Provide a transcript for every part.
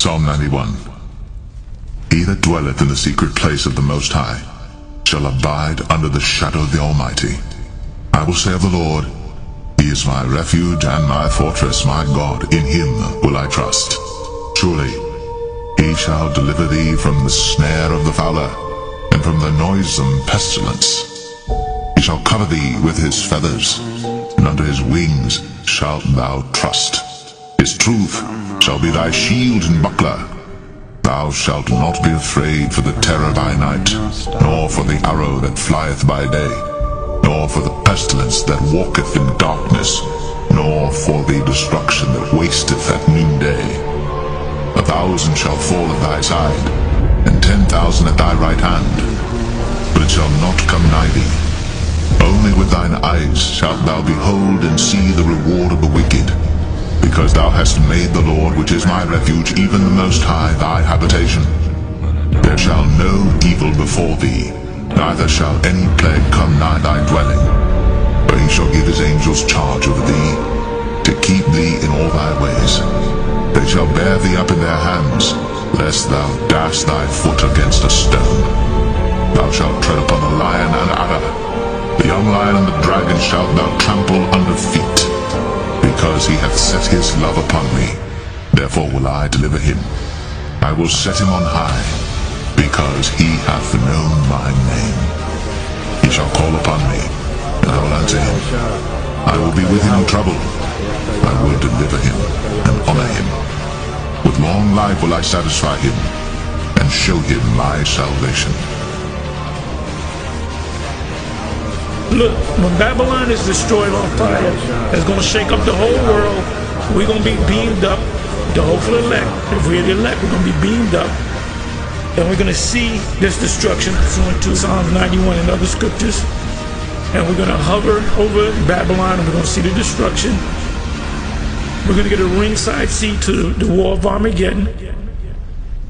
Psalm 91. He that dwelleth in the secret place of the Most High shall abide under the shadow of the Almighty. I will say of the Lord, He is my refuge and my fortress, my God, in Him will I trust. Surely He shall deliver thee from the snare of the fowler, and from the noisome pestilence. He shall cover thee with His feathers, and under His wings shalt thou trust. His truth shall be thy shield and buckler. Thou shalt not be afraid for the terror by night, nor for the arrow that flieth by day, nor for the pestilence that walketh in darkness, nor for the destruction that wasteth at noonday. 1,000 shall fall at thy side, and 10,000 at thy right hand, but it shall not come nigh thee. Only with thine eyes shalt thou behold and see the reward of the wicked, because thou hast made the Lord, which is my refuge, even the Most High, thy habitation. There shall no evil befall thee, neither shall any plague come nigh thy dwelling. For He shall give His angels charge over thee, to keep thee in all thy ways. They shall bear thee up in their hands, lest thou dash thy foot against a stone. Thou shalt tread upon the lion and adder, the young lion and the dragon shalt thou trample under feet. Because He hath set His love upon me, therefore will I deliver him. I will set him on high, because he hath known my name. He shall call upon me, and I will answer him. I will be with him in trouble. I will deliver him and honor him. With long life will I satisfy him, and show him my salvation. Look, when Babylon is destroyed on fire, it's going to shake up the whole world. We're going to be beamed up. The hopeful elect, if we're the elect, we're going to be beamed up. And we're going to see this destruction pursuant to Psalms 91 and other scriptures. And we're going to hover over Babylon, and we're going to see the destruction. We're going to get a ringside seat to the war of Armageddon.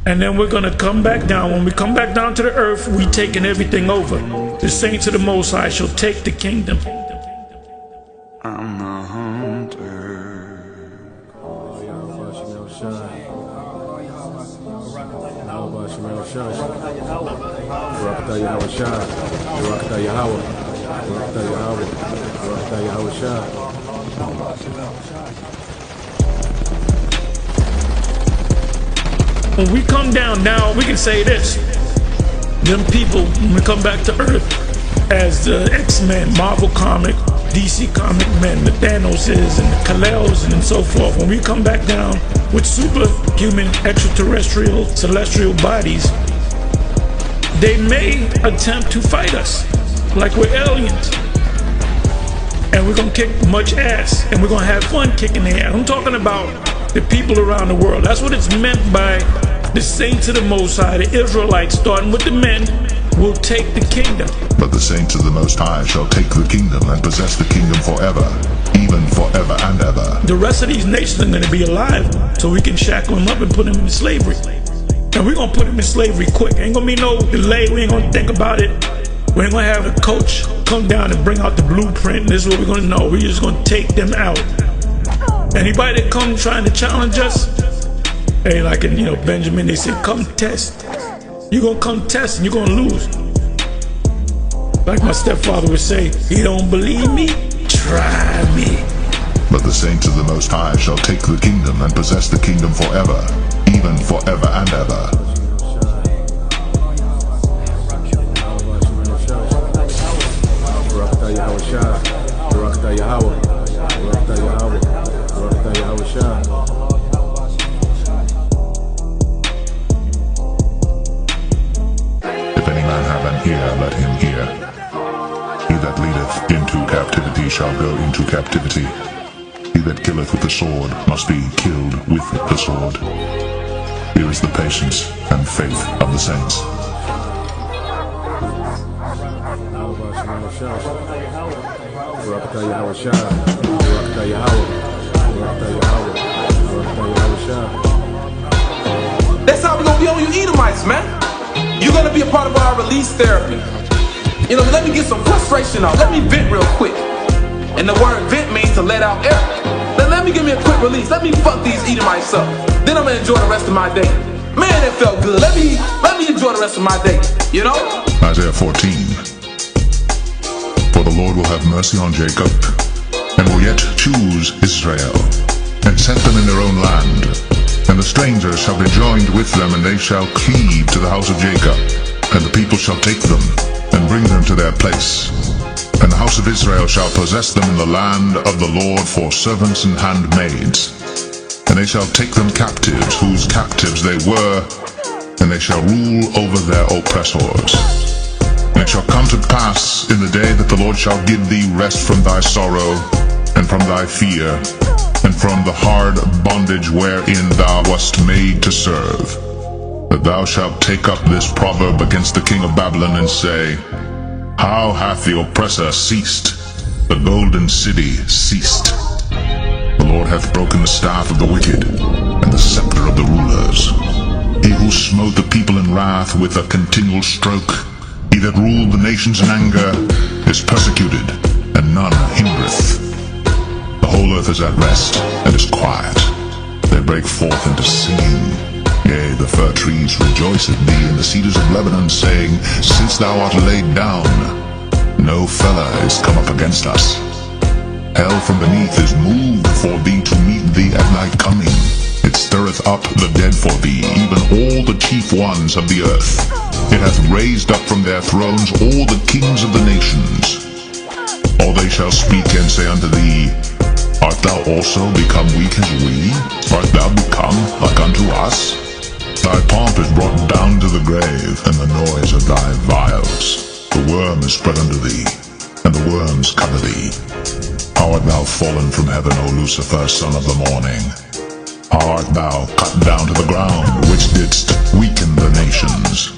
And then we're going to come back down. When we come back down to the earth, we taking everything over. The saints of the Most High shall take the kingdom. I'm a hunter. When we come down now, we can say this. Them people, when we come back to Earth, as the X-Men, Marvel comic, DC comic men, the Thanoses and the Kal-Els and so forth, when we come back down with superhuman, extraterrestrial, celestial bodies, they may attempt to fight us like we're aliens. And we're going to kick much ass, and we're going to have fun kicking their ass. I'm talking about the people around the world. That's what it's meant by the saints of the Most High, the Israelites, starting with the men, will take the kingdom. But the saints of the Most High shall take the kingdom and possess the kingdom forever, even forever and ever. The rest of these nations are going to be alive, so we can shackle them up and put them in slavery. And we're going to put them in slavery quick. Ain't going to be no delay. We ain't going to think about it. We ain't going to have a coach come down and bring out the blueprint. This is what we're going to know. We're just going to take them out. Anybody that come trying to challenge us, hey, like in, Benjamin, they said, come test. You're going to come test and you're going to lose. Like my stepfather would say, you don't believe me? Try me. But the saints of the Most High shall take the kingdom and possess the kingdom forever, even forever and ever. If any man have an ear, let him hear. He that leadeth into captivity shall go into captivity. He that killeth with the sword must be killed with the sword. Here is the patience and faith of the saints. That's how we're gonna be on you Edomites, man. You're gonna be a part of our release therapy. Let me get some frustration out. Let me vent real quick. And the word vent means to let out air. Let me give me a quick release. Let me fuck these Edomites up. Then I'm gonna enjoy the rest of my day. Man, it felt good. Let me enjoy the rest of my day, you know? Isaiah 14. For the Lord will have mercy on Jacob, and will yet choose Israel, and set them in their own land. And the strangers shall be joined with them, and they shall cleave to the house of Jacob. And the people shall take them, and bring them to their place. And the house of Israel shall possess them in the land of the Lord for servants and handmaids. And they shall take them captives, whose captives they were, and they shall rule over their oppressors. And it shall come to pass in the day that the Lord shall give thee rest from thy sorrow, and from thy fear, and from the hard bondage wherein thou wast made to serve, that thou shalt take up this proverb against the king of Babylon, and say, How hath the oppressor ceased? The golden city ceased. The Lord hath broken the staff of the wicked, and the scepter of the rulers. He who smote the people in wrath with a continual stroke, he that ruled the nations in anger, is persecuted, and none hindereth. The whole earth is at rest, and is quiet. They break forth into singing. Yea, the fir trees rejoice at thee, and the cedars of Lebanon, saying, Since thou art laid down, no feller is come up against us. Hell from beneath is moved for thee to meet thee at thy coming. It stirreth up the dead for thee, even all the chief ones of the earth. It hath raised up from their thrones all the kings of the nations. All they shall speak and say unto thee, Art thou also become weak as we? Art thou become like unto us? Thy pomp is brought down to the grave, and the noise of thy vials. The worm is spread under thee, and the worms cover thee. How art thou fallen from heaven, O Lucifer, son of the morning? How art thou cut down to the ground, which didst weaken the nations?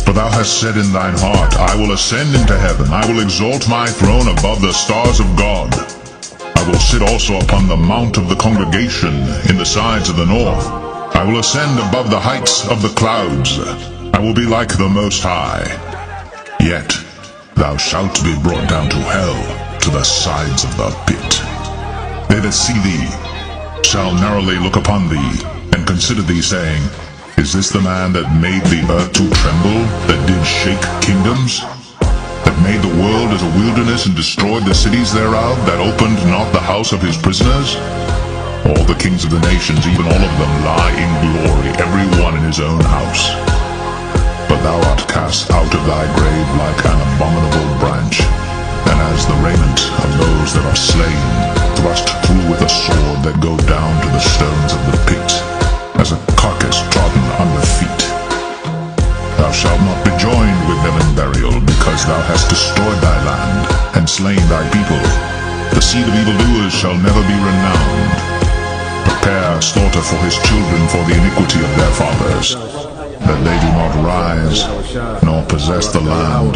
For thou hast said in thine heart, I will ascend into heaven, I will exalt my throne above the stars of God. I will sit also upon the mount of the congregation in the sides of the north. I will ascend above the heights of the clouds. I will be like the Most High. Yet thou shalt be brought down to hell, to the sides of the pit. They that see thee shall narrowly look upon thee, and consider thee, saying, Is this the man that made the earth to tremble, that did shake kingdoms? That made the world as a wilderness, and destroyed the cities thereof, that opened not the house of his prisoners? All the kings of the nations, even all of them, lie in glory, every one in his own house. But thou art cast out of thy grave like an abominable branch, and as the raiment of those that are slain, thrust through with a sword, that go down to the stones of the pit, as a carcass trodden under feet. Thou shalt not be joined with them in burial, because thou hast destroyed thy land, and slain thy people. The seed of evildoers shall never be renowned. Prepare slaughter for his children for the iniquity of their fathers, that they do not rise, nor possess the land,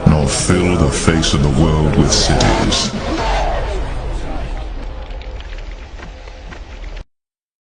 nor fill the face of the world with cities.